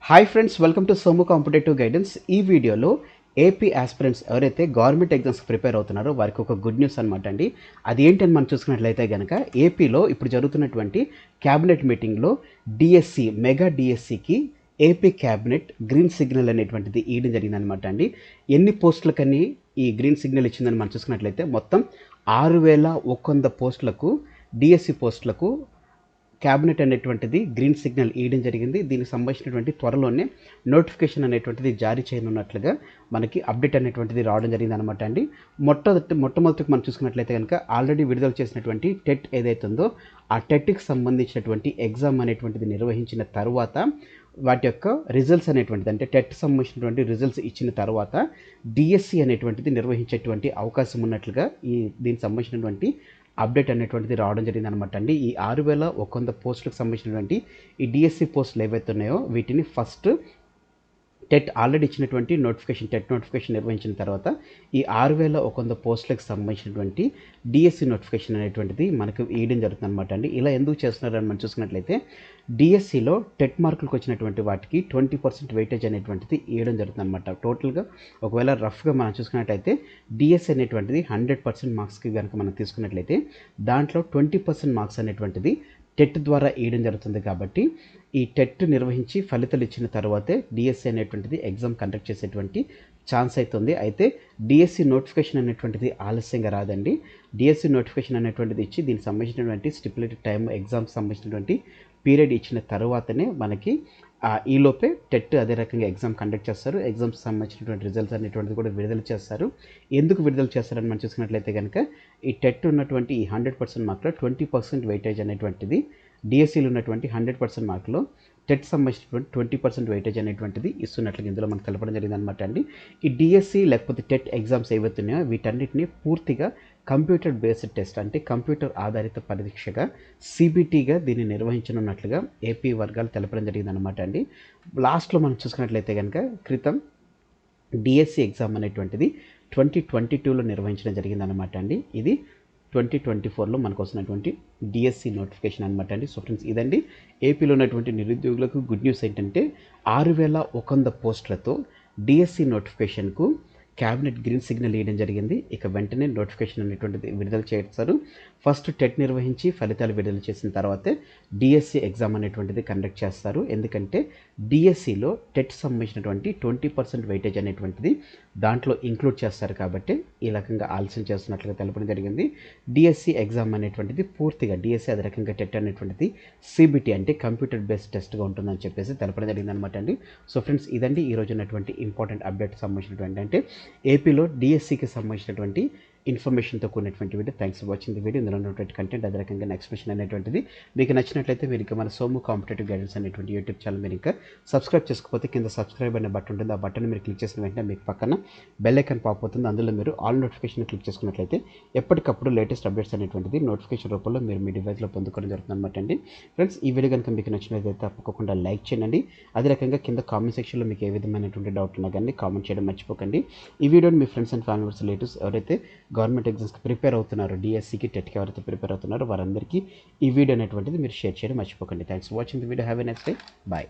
Hi friends, welcome to Somu competitive guidance. ఈ వీడియోలో AP aspirants ఎవరైతే గవర్నమెంట్ ఎగ్జామ్స్కి ప్రిపేర్ అవుతున్నారో వారికి ఒక గుడ్ న్యూస్ అనమాట అండి. అది ఏంటని మనం చూసుకున్నట్లయితే కనుక ఏపీలో ఇప్పుడు జరుగుతున్నటువంటి క్యాబినెట్ మీటింగ్లో డిఎస్సి మెగా డిఎస్సికి ఏపీ క్యాబినెట్ గ్రీన్ సిగ్నల్ అనేటువంటిది ఇవ్వడం జరిగిందనమాట అండి. ఎన్ని పోస్టులకని ఈ గ్రీన్ సిగ్నల్ ఇచ్చిందని మనం చూసుకున్నట్లయితే మొత్తం 6100 పోస్టులకు డిఎస్సి పోస్టులకు క్యాబినెట్ అనేటువంటిది గ్రీన్ సిగ్నల్ ఇవ్వడం జరిగింది. దీనికి సంబంధించినటువంటి త్వరలోనే నోటిఫికేషన్ అనేటువంటిది జారీ చేయనున్నట్లుగా మనకి అప్డేట్ అనేటువంటిది రావడం జరిగింది అనమాట అండి. మొట్టమొదటికి మనం చూసుకున్నట్లయితే కనుక ఆల్రెడీ విడుదల చేసినటువంటి టెట్ ఏదైతే ఉందో ఆ టెట్కి సంబంధించినటువంటి ఎగ్జామ్ అనేటువంటిది నిర్వహించిన తర్వాత వాటి యొక్క రిజల్ట్స్ అనేటువంటిది అంటే టెట్ సంబంధించినటువంటి రిజల్ట్స్ ఇచ్చిన తర్వాత డిఎస్సి అనేటువంటిది నిర్వహించేటువంటి అవకాశం ఉన్నట్లుగా దీనికి సంబంధించినటువంటి అప్డేట్ అనేటువంటిది రావడం జరిగింది అనమాట అండి. ఈ 6100 పోస్టులకు సంబంధించినటువంటి ఈ డిఎస్సి పోస్టులు ఏవైతే ఉన్నాయో వీటిని ఫస్ట్ టెట్ ఆల్రెడీ ఇచ్చినటువంటి టెట్ నోటిఫికేషన్ నిర్వహించిన తర్వాత ఈ 6100 పోస్టులకు సంబంధించినటువంటి డిఎస్సి నోటిఫికేషన్ అనేటువంటిది మనకు ఇవ్వడం జరుగుతుంది అనమాట అండి. ఇలా ఎందుకు చేస్తున్నారని మనం చూసుకున్నట్లయితే డిఎస్సిలో టెట్ మార్కులకు వచ్చినటువంటి వాటికి 20% వెయిటేజ్ అనేటువంటిది ఇవ్వడం జరుగుతుంది అనమాట. టోటల్గా ఒకవేళ రఫ్గా మనం చూసుకున్నట్లయితే డిఎస్సి అనేటువంటిది 100% మార్క్స్కి కనుక మనం తీసుకున్నట్లయితే దాంట్లో 20% మార్క్స్ అనేటువంటిది టెట్ ద్వారా ఇవ్వడం జరుగుతుంది. కాబట్టి ఈ టెట్ నిర్వహించి ఫలితాలు ఇచ్చిన తర్వాతే డిఎస్సి అనేటువంటిది ఎగ్జామ్ కండక్ట్ చేసేటువంటి ఛాన్స్ అవుతుంది. అయితే డిఎస్సి నోటిఫికేషన్ అనేటువంటిది ఆలస్యంగా రాదండి. డిఎస్సి నోటిఫికేషన్ అనేటువంటిది ఇచ్చి దీనికి సంబంధించినటువంటి స్టిపులేటెడ్ టైం ఎగ్జామ్కి సంబంధించినటువంటి పీరియడ్ ఇచ్చిన తర్వాతనే మనకి ఈలోపే టెట్ అదే రకంగా ఎగ్జామ్ కండక్ట్ చేస్తారు. ఎగ్జామ్స్ సంబంధించినటువంటి రిజల్ట్స్ అనేటువంటిది కూడా విడుదల చేస్తారు. ఎందుకు విడుదల చేస్తారని మనం చూసుకున్నట్లయితే కనుక ఈ టెట్ ఉన్నటువంటి ఈ 100% మార్కులో 20% వెయిటేజ్ అనేటువంటిది డిఎస్సిలో ఉన్నటువంటి 100% మార్కులో టెట్ సంబంధించినటువంటి 20% వెయిటేజ్ అనేటువంటిది ఇస్తున్నట్లుగా ఇందులో మనకు తెలపడం జరిగింది అనమాట అండి. ఈ డిఎస్సి లేకపోతే టెట్ ఎగ్జామ్స్ ఏవైతున్నాయో వీటన్నిటిని పూర్తిగా కంప్యూటర్ బేస్డ్ టెస్ట్ అంటే కంప్యూటర్ ఆధారిత పరీక్షగా సిబిటీగా దీన్ని నిర్వహించనున్నట్లుగా ఏపీ వర్గాలు తెలపడం జరిగింది అనమాట అండి. లాస్ట్లో మనం చూసుకున్నట్లయితే కనుక క్రితం డిఎస్సి ఎగ్జామ్ అనేటువంటిది 2022లో నిర్వహించడం జరిగింది అనమాట అండి. ఇది 2024లో మనకు వస్తున్నటువంటి డిఎస్సి నోటిఫికేషన్ అనమాట అండి. సో ఫ్రెండ్స్, ఇదండి ఏపీలో ఉన్నటువంటి నిరుద్యోగులకు గుడ్ న్యూస్ ఏంటంటే 6100 పోస్టులతో డిఎస్సి నోటిఫికేషన్కు క్యాబినెట్ గ్రీన్ సిగ్నల్ ఇవ్వడం జరిగింది. ఇక వెంటనే నోటిఫికేషన్ అనేటువంటిది విడుదల చేస్తారు. ఫస్ట్ టెట్ నిర్వహించి ఫలితాలు విడుదల చేసిన తర్వాతే డిఎస్సి ఎగ్జామ్ అనేటువంటిది కండక్ట్ చేస్తారు. ఎందుకంటే డిఎస్సిలో టెట్ సంబంధించినటువంటి 20% వెయిటేజ్ అనేటువంటిది దాంట్లో ఇంక్లూడ్ చేస్తారు కాబట్టి ఈ రకంగా ఆలస్యం చేస్తున్నట్లుగా తెలపడం జరిగింది. డిఎస్సి ఎగ్జామ్ అనేటువంటిది పూర్తిగా డిఎస్సి అదే రకంగా టెట్ అనేటువంటిది సిబిటీ అంటే కంప్యూటర్ బేస్డ్ టెస్ట్గా ఉంటుందని చెప్పేసి తెలపడం జరిగింది అనమాట అండి. సో ఫ్రెండ్స్, ఇదండి ఈరోజు ఉన్నటువంటి ఇంపార్టెంట్ అప్డేట్ సంబంధించినటువంటి అంటే ఏపీలో డిఎస్సికి సంబంధించినటువంటి ఇన్ఫర్మేషన్తో కూడినటువంటి video. Thanks for watching the video. ఇందులో ఉన్నటువంటి కంటెంట్ అదే రకంగా ఎక్స్ప్లెనేషన్ అనేటువంటిది మీకు నచ్చినట్లయితే మీరు ఇంకా మన సోము కాంపిటేటివ్ గైడెన్స్ అనేటువంటి యూట్యూబ్ ఛానల్ మీరు ఇంకా సబ్స్క్రైబ్ చేసుకోకపోతే కింద సబ్స్క్రైబ్ అనే బటన్ ఉంటుంది. ఆ బటన్ మీరు క్లిక్ చేసిన వెంటనే మీకు పక్కన బెల్ ఐకాన్ పాప్ అవుతుంది. అందులో మీరు ఆల్ నోటిఫికేషన్ క్లిక్ చేసుకున్నట్లయితే ఎప్పటికప్పుడు లేటెస్ట్ అప్డేట్స్ అనేటువంటిది నోటిఫికేషన్ రూపంలో మీరు మీ డివైస్లో పొందుకోవడం జరుగుతుంది అనమాట అండి. ఫ్రెండ్స్, ఈ వీడియో కనుక మీకు నచ్చినట్లయితే తప్పకుండా లైక్ చేయండి. అదే రకంగా కింద కామెంట్ సెక్షన్లో మీకు ఏ విధమైనటువంటి డౌట్ ఉన్నా కానీ కామెంట్ చేయడం మర్చిపోకండి. ఈ వీడియోని మీ ఫ్రెండ్స్ అండ్ ఫ్యామిలీ రిలేటివ్స్ ఎవరైతే గవర్నమెంట్ ఎగ్జామ్స్కి ప్రిపేర్ అవుతున్నారో డిఎస్సికి టెట్కి ఎవరైతే ప్రిపేర్ అవుతున్నారో వారందరికీ ఈ వీడియో అనేటువంటిది మీరు షేర్ చేయడం మర్చిపోకండి. Thanks for watching the video. Have a next day. Bye.